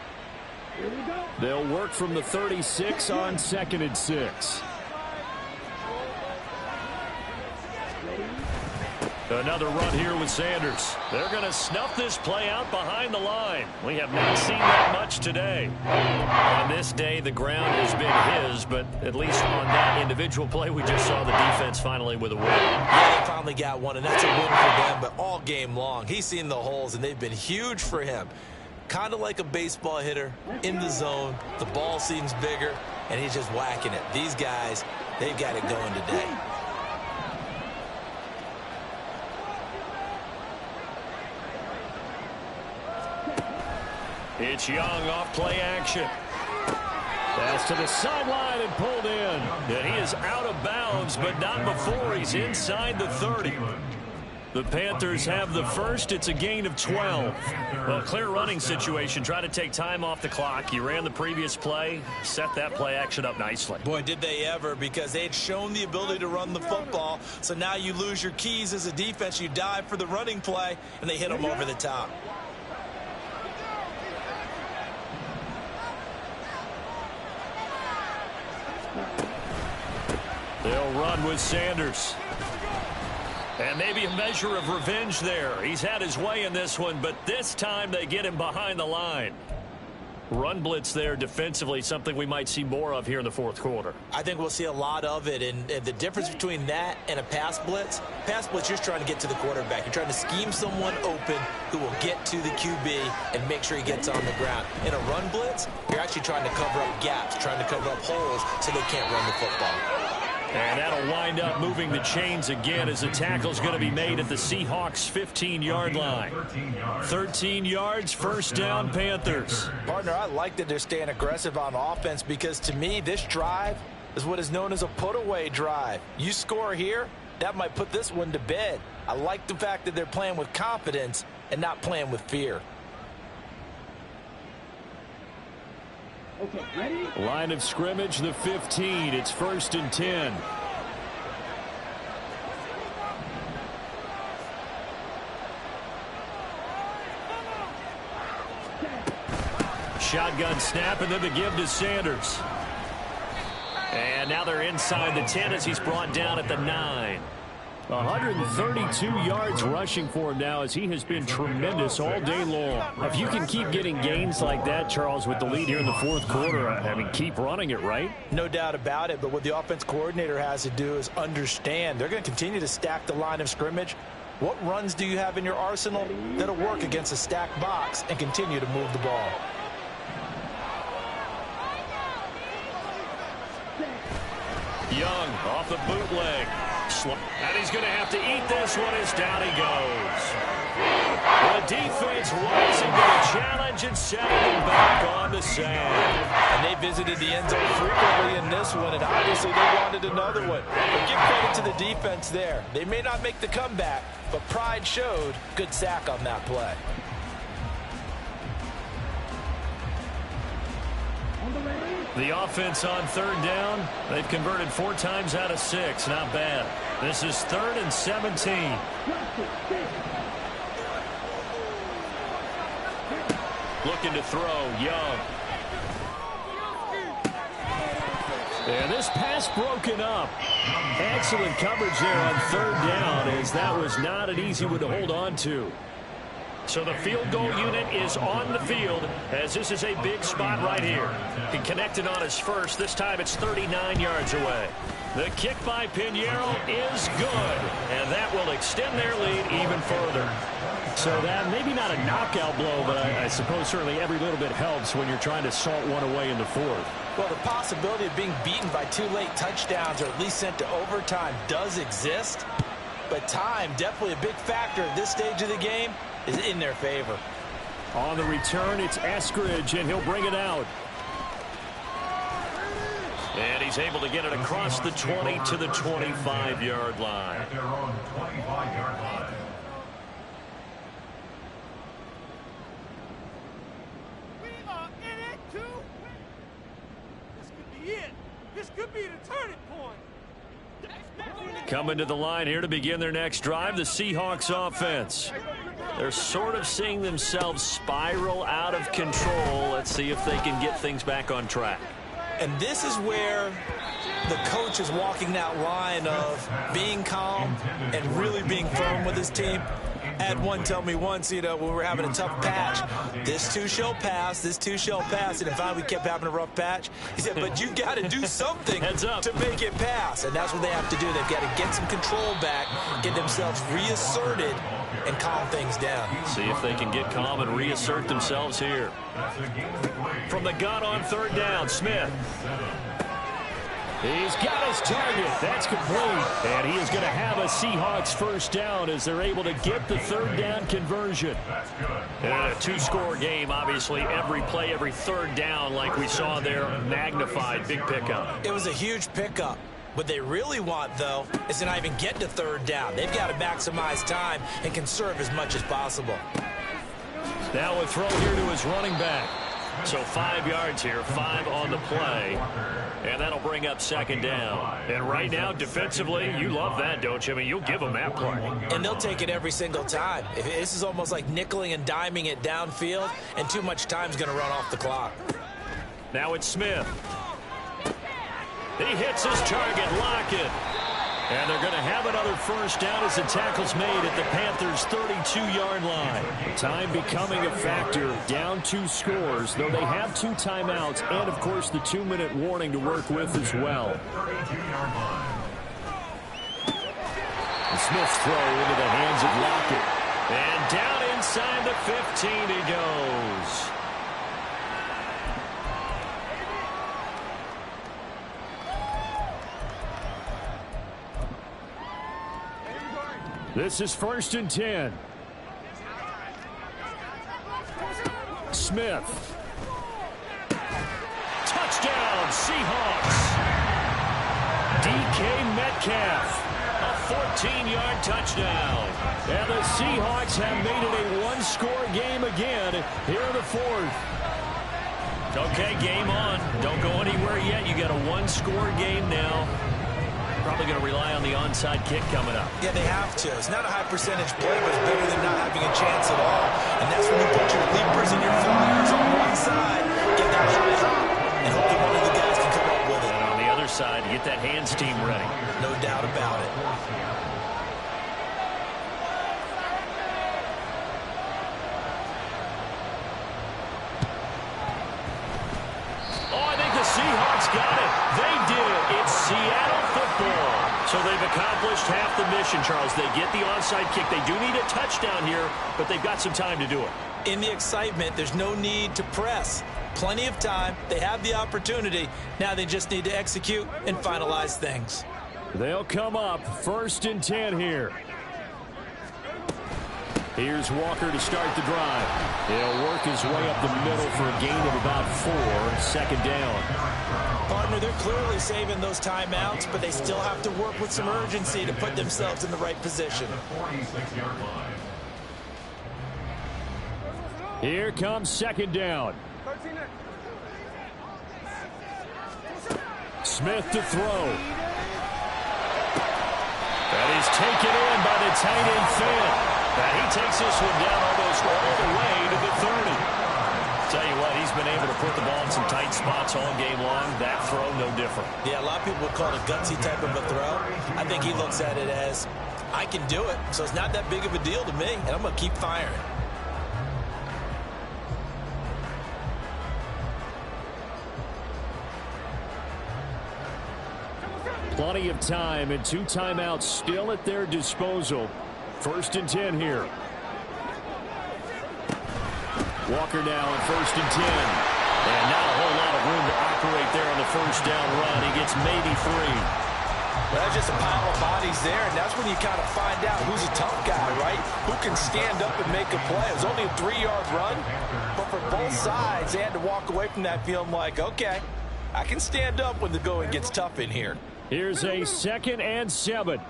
They'll work from the 36 on second and 6. Another run here with Sanders. They're going to snuff this play out behind the line. We have not seen that much today. On this day, the ground has been his, but at least on that individual play, we just saw the defense finally with a win. Yeah, they finally got one, and that's a win for them, but all game long, he's seen the holes, and they've been huge for him. Kind of like a baseball hitter in the zone. The ball seems bigger, and he's just whacking it. These guys, they've got it going today. It's Young off play action. Pass to the sideline and pulled in. And he is out of bounds, but not before he's inside the 30. The Panthers have the first. It's a gain of 12. Well, clear running situation. Try to take time off the clock. You ran the previous play, set that play action up nicely. Boy, did they ever, because they had shown the ability to run the football. So now you lose your keys as a defense. You dive for the running play, and they hit them over the top. They'll run with Sanders. And maybe a measure of revenge there. He's had his way in this one, but this time they get him behind the line. Run blitz there defensively, something we might see more of here in the fourth quarter. I think we'll see a lot of it, and the difference between that and a pass blitz, you're just trying to get to the quarterback. You're trying to scheme someone open who will get to the QB and make sure he gets on the ground. In a run blitz, you're actually trying to cover up gaps, trying to cover up holes so they can't run the football. And that'll wind up moving the chains again as the tackle's going to be made at the Seahawks' 15-yard line. 13 yards, first down, Panthers. Partner, I like that they're staying aggressive on offense because, to me, this drive is what is known as a put-away drive. You score here, that might put this one to bed. I like the fact that they're playing with confidence and not playing with fear. Okay, ready? Line of scrimmage, the 15. It's first and 10. Shotgun snap, and then the give to Sanders. And now they're inside the 10 as he's brought down at the 9. 132 yards rushing for him now as he has been tremendous all day long. If you can keep getting gains like that, Charles, with the lead here in the fourth quarter, I mean, keep running it, right? No doubt about it, but what the offense coordinator has to do is understand they're going to continue to stack the line of scrimmage. What runs do you have in your arsenal that'll work against a stacked box and continue to move the ball? Young off the bootleg. And he's going to have to eat this one as down he goes. The defense rising to the challenge and setting him back on the sand. And they visited the end zone frequently in this one, and obviously they wanted another one. But give credit to the defense there. They may not make the comeback, but pride showed. Good sack on that play. On the ready? The offense on third down, they've converted 4 times out of 6. Not bad. This is 3rd and 17. Looking to throw, Young. And this pass broken up. Excellent coverage there on third down, as that was not an easy one to hold on to. So the field goal unit is on the field, as this is a big spot right here. He connected on his first. This time it's 39 yards away. The kick by Piñeiro is good, and that will extend their lead even further. So that maybe not a knockout blow, but I suppose certainly every little bit helps when you're trying to salt one away in the fourth. Well, the possibility of being beaten by 2 late touchdowns or at least sent to overtime does exist. But time, definitely a big factor at this stage of the game, is in their favor. On the return, it's Eskridge, and he'll bring it out. And he's able to get it across the 20 to the 25-yard line. At their own 25-yard line. We are in it to win. This could be it. This could be the turning point. Coming to the line here to begin their next drive, the Seahawks offense. They're sort of seeing themselves spiral out of control. Let's see if they can get things back on track. And this is where the coach is walking that line of being calm and really being firm with his team. I had one tell me once, when we were having a tough patch, this too shall pass, this too shall pass. And finally we kept having a rough patch. He said, but you got to do something to make it pass. And that's what they have to do. They've got to get some control back, get themselves reasserted, and calm things down. See if they can get calm and reassert themselves here. From the gun on third down, Smith. He's got his target. That's complete. And he is going to have a Seahawks first down as they're able to get the third down conversion. And a 2-score game, obviously, every play, every third down, like we saw there, magnified, big pickup. It was a huge pickup. What they really want, though, is to not even get to third down. They've got to maximize time and conserve as much as possible. Now a throw here to his running back. So 5 yards here, 5 on the play. And that'll bring up second down. And right now, defensively, you love that, don't you? I mean, you'll give them that play. And they'll take it every single time. This is almost like nickeling and diming it downfield, and too much time's going to run off the clock. Now it's Smith. He hits his target, Lockett. And they're going to have another first down as the tackle's made at the Panthers' 32-yard line. Time becoming a factor. Down 2 scores, though they have 2 timeouts and, of course, the 2-minute warning to work with as well. Smith's throw into the hands of Lockett. And down inside the 15 he goes. This is 1st and 10. Smith. Touchdown, Seahawks. DK Metcalf. A 14-yard touchdown. And the Seahawks have made it a 1-score game again here in the 4th. Okay, game on. Don't go anywhere yet. You got a 1-score game now. Probably going to rely on the onside kick coming up. Yeah, they have to. It's not a high percentage play, but it's better than not having a chance at all. And that's when you put your leapers and your flyers on one side, get that high hop, and hope that one of the guys can come up with it. And on the other side, get that hands team ready. No doubt about it. Oh, I think the Seahawks got it. They did it. It's Seattle football. So they've accomplished half the mission, Charles. They get the onside kick. They do need a touchdown here, but they've got some time to do it. In the excitement, there's no need to press. Plenty of time. They have the opportunity. Now they just need to execute and finalize things. They'll come up 1st and 10 here. Here's Walker to start the drive. He'll work his way up the middle for a gain of about 4, 2nd down. Partner, they're clearly saving those timeouts, but they still have to work with some urgency to put themselves in the right position. Here comes 2nd down. Smith to throw. That is taken in by the tight end Finn. And he takes this one down almost all the way to the 30. Tell you what, he's been able to put the ball in some tight spots all game long. That throw, no different. Yeah, a lot of people would call it a gutsy type of a throw. I think he looks at it as, I can do it, so it's not that big of a deal to me, and I'm going to keep firing. Plenty of time and 2 timeouts still at their disposal. 1st and 10 here. Walker now on 1st and 10. And not a whole lot of room to operate there on the 1st down run. He gets maybe 3. Well, that's just a pile of bodies there, and that's when you kind of find out who's a tough guy, right? Who can stand up and make a play. It was only a 3-yard run, but for both sides, they had to walk away from that feeling like, okay, I can stand up when the going gets tough in here. Here's a 2nd and 7.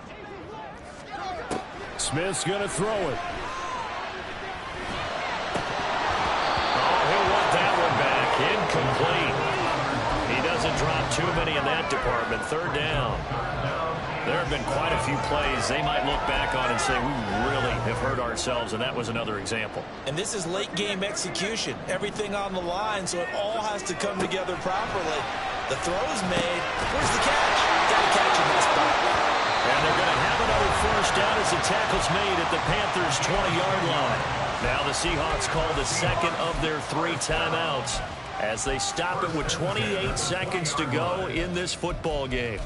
Smith's going to throw it. He'll want that one back. Incomplete. He doesn't drop too many in that department. 3rd down. There have been quite a few plays they might look back on and say, we really have hurt ourselves, and that was another example. And this is late-game execution. Everything on the line, so it all has to come together properly. The throw's made. Where's the catch? Got to catch in that spot. And they're going to have another 1st down as the tackle's made at the Panthers' 20-yard line. Now the Seahawks call the 2nd of their 3 timeouts as they stop it with 28 seconds to go in this football game.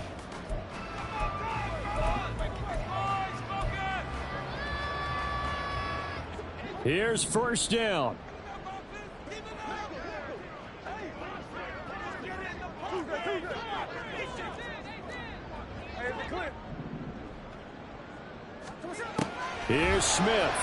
Here's 1st down. Here's Smith.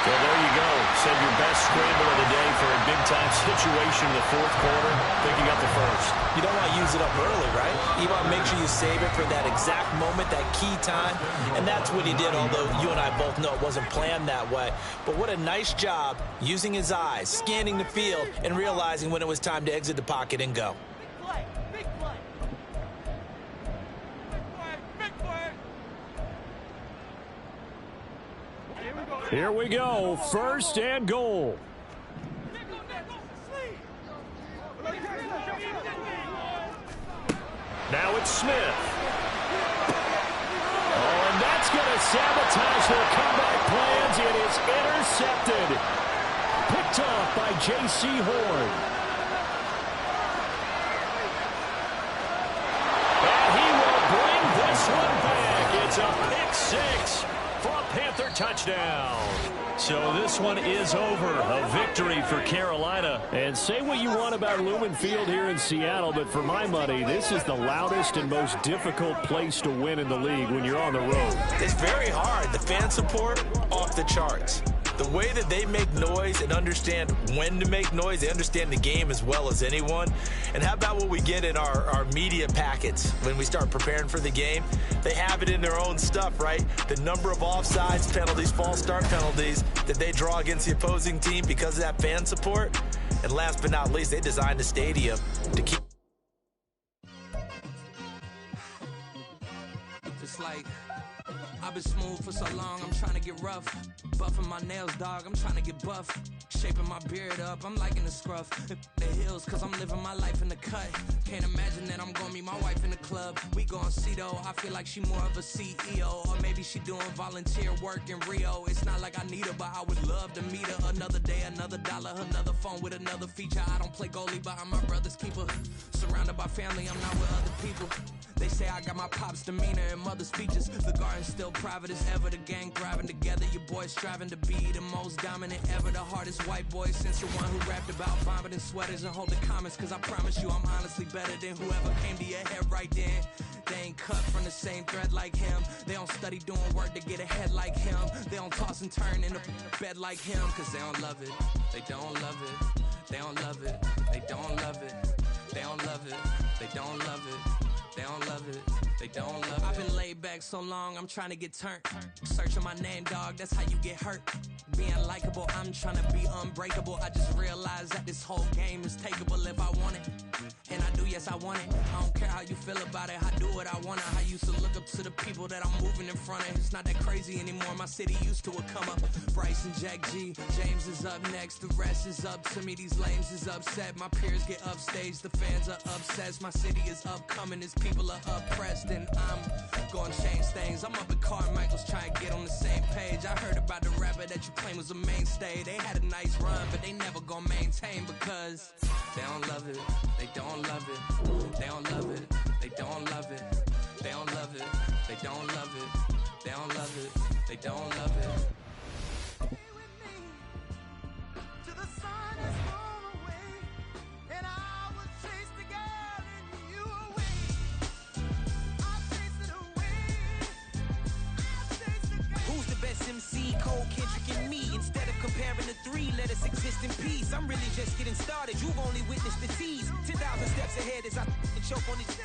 So there you go. Said your best scramble of the day for a big-time situation in the 4th quarter, picking up the 1st. You don't want to use it up early, right? You want to make sure you save it for that exact moment, that key time. And that's what he did, although you and I both know it wasn't planned that way. But what a nice job using his eyes, scanning the field, and realizing when it was time to exit the pocket and go. Big play. Big play. Here we go. 1st and goal. Now it's Smith. Oh, and that's going to sabotage their comeback plans. It is intercepted. Picked off by J.C. Horn. And he will bring this one back. It's a pick 6 for a Panther touchdown. So this one is over. A victory for Carolina. And say what you want about Lumen Field here in Seattle, but for my money, this is the loudest and most difficult place to win in the league when you're on the road. It's very hard. The fan support, off the charts. The way that they make noise and understand when to make noise, they understand the game as well as anyone. And how about what we get in our media packets when we start preparing for the game? They have it in their own stuff, right? The number of offsides penalties, false start penalties that they draw against the opposing team because of that fan support. And last but not least, they designed a stadium to keep. It's like I've been smooth for so long, I'm trying to get rough. Buffing my nails, dog, I'm trying to get buff. Shaping my beard up, I'm liking the scruff. The hills, cause I'm living my life in the cut. Can't imagine that I'm gonna meet my wife in the club. We gon' see though, I feel like she more of a CEO. Or maybe she doing volunteer work in Rio. It's not like I need her, but I would love to meet her. Another day, another dollar, another phone with another feature. I don't play goalie, but I'm my brother's keeper. Surrounded by family, I'm not with other people. They say I got my pop's demeanor and mother's features. The garden's still private as ever. The gang thriving together. Your boys striving to be the most dominant ever. The hardest white boy since the one who rapped about vomiting sweaters and hold the comments. Cause I promise you I'm honestly better than whoever came to your head right then. They ain't cut from the same thread like him. They don't study doing work to get ahead like him. They don't toss and turn in the bed like him. Cause they don't love it. They don't love it. They don't love it. They don't love it. They don't love it. They don't love it. They don't love it. They don't love it. I've been laid back so long, I'm trying to get turned. Searching my name, dog, that's how you get hurt. Being likable, I'm trying to be unbreakable. I just realized that this whole game is takeable if I want it. And I do, yes, I want it. I don't care how you feel about it, I do what I want. I used to look up to the people that I'm moving in front of. It's not that crazy anymore, my city used to a come up. Bryce and Jack G, James is up next, the rest is up to me. These lames is upset, my peers get upstage, the fans are obsessed. My city is upcoming, these people are oppressed, and I'm gonna change things. I'm up at Carmichael's trying to get on the same page. I heard about the rapper that you claim was a mainstay. They had a nice run, but they never gonna maintain because they don't love it, they don't love it, they don't love it, they don't love it, they don't love it, they don't love it, they don't love it, they don't love it. MC, Cole, Kendrick, and me. Instead of comparing the three, let us exist in peace. I'm really just getting started. You've only witnessed the tease. 10,000 steps ahead as I choke on this.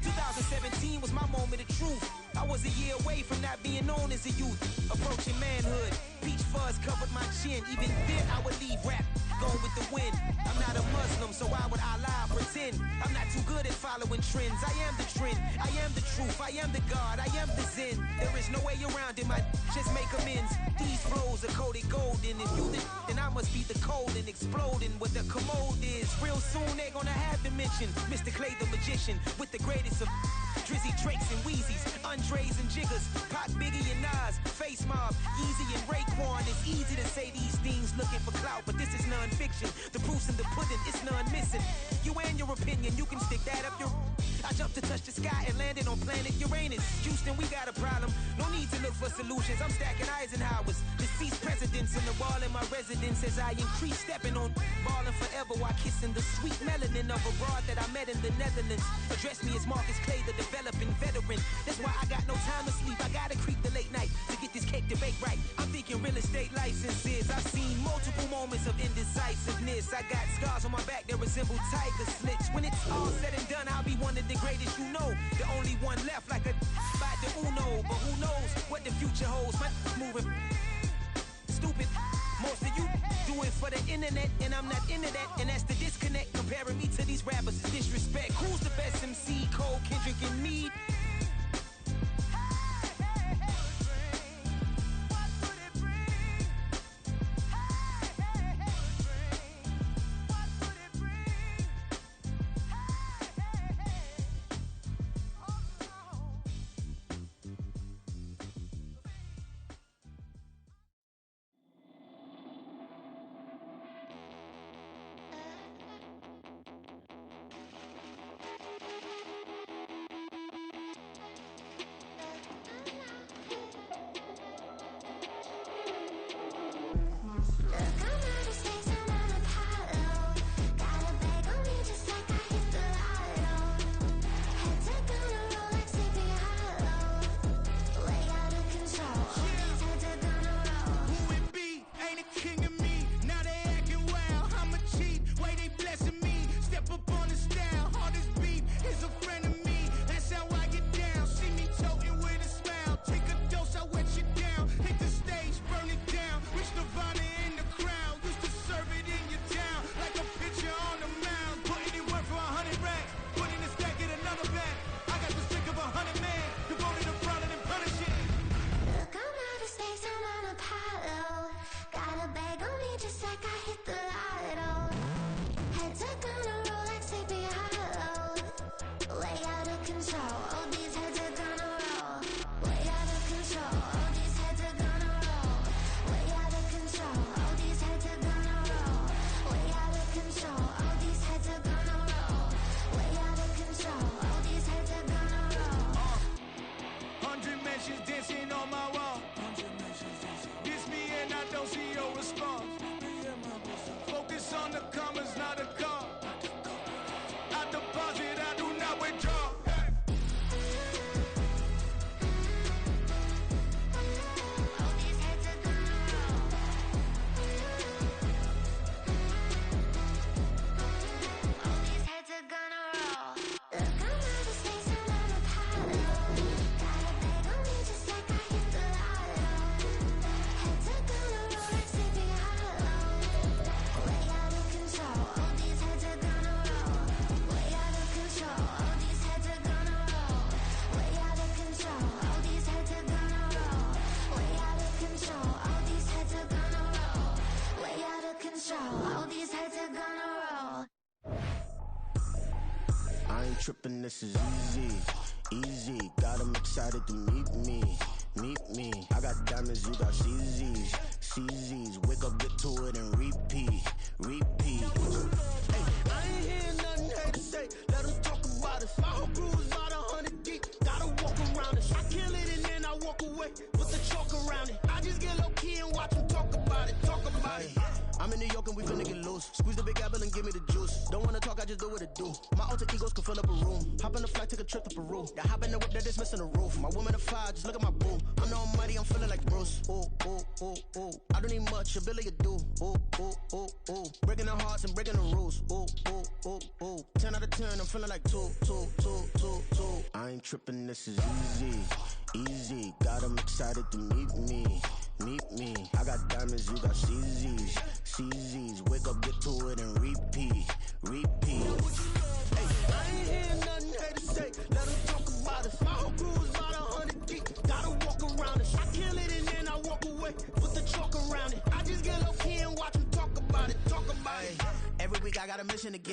2017 was my moment of truth. I was a year away from not being known as a youth. Approaching manhood. Peach fuzz covered my chin. Even then, I would leave rap going with the wind. I'm not a Muslim, so why would I lie or pretend? I'm not too good at following trends. I am the trend. I am the truth. I am the God. I am the Zen. There is no way around it. My just make amends. These flows are coated golden. If you then I must be the cold and exploding what the commode is. Real soon they're gonna have to mention Mr. Clay the magician with the greatest of Drizzy, Drakes, and Wheezies, Andres and Jiggers, Pac, Biggie, and Nas, Face Mob, Yeezy, and Raekwon. It's easy to say these things looking for clout, but this is non-fiction. The proof's in the pudding, it's none missing. You and your opinion, you can stick that up your... I jumped to touch the sky and landed on planet Uranus. Houston, we got a problem. No need to look for solutions. I'm stacking Eisenhowers. Deceased presidents in the wall in my residence as I increase stepping on ballin' forever while kissing the sweet melanin of a broad that I met in the Netherlands. Address me as Marcus Clay, the developing veteran. That's why I got no time to sleep. I gotta creep the late night to get this cake to bake right. I'm thinking real estate licenses. I've seen multiple moments of indecisiveness. I got scars on my back that resemble tiger slits. When it's all said and done, I'll be one of the greatest you know. The only one left like a by the Uno. But who knows what the future holds? My moving stupid. Most of you do it for the internet, and I'm not into that. And that's the disconnect. Comparing me to these rappers is disrespect. Who's the best MC? Cole, Kendrick, and me? tripping, this is easy, easy. Got 'em excited to meet me, meet me. I got diamonds, you got CZs, CZs. Wake up, get to it, and repeat, repeat. Hey, I ain't hearing nothing hate to say. Let 'em talk about us. My whole crew is about 100 deep. Gotta walk around us. I kill it and then I walk away with the chalk around it. I just get low key and watch 'em talk about it, talk about it. I'm in New York and we finna get loose. Squeeze the big apple and give me the juice. Don't wanna talk, I just do what it do. My alter egos can fill up a room. Hop on the flight, take a trip to Peru. Yeah, hop in the whip, that is missing the roof. My woman a fire, just look at my boo. I'm the almighty, I'm feeling like Bruce. Ooh, ooh, ooh, ooh. I don't need much, ability to do. Ooh, ooh, ooh, ooh. Breaking the hearts and breaking the rules. Ooh, ooh, ooh, ooh. 10 out of 10, I'm feeling like 2, 2, 2, 2, 2. I ain't tripping, this is easy, easy. Got 'em excited to meet me, meet me. I got diamonds, you got CZs, CZs. Wake up, get to it, and repeat, repeat. Hey, I ain't hearing nothing hate to say. Let 'em talk about us. My whole crew is about 100 deep. Gotta walk around us. I kill it and then I walk away with the chalk around it. I just get low key and watch 'em talk about it, talk about it. Every week I got a mission to get.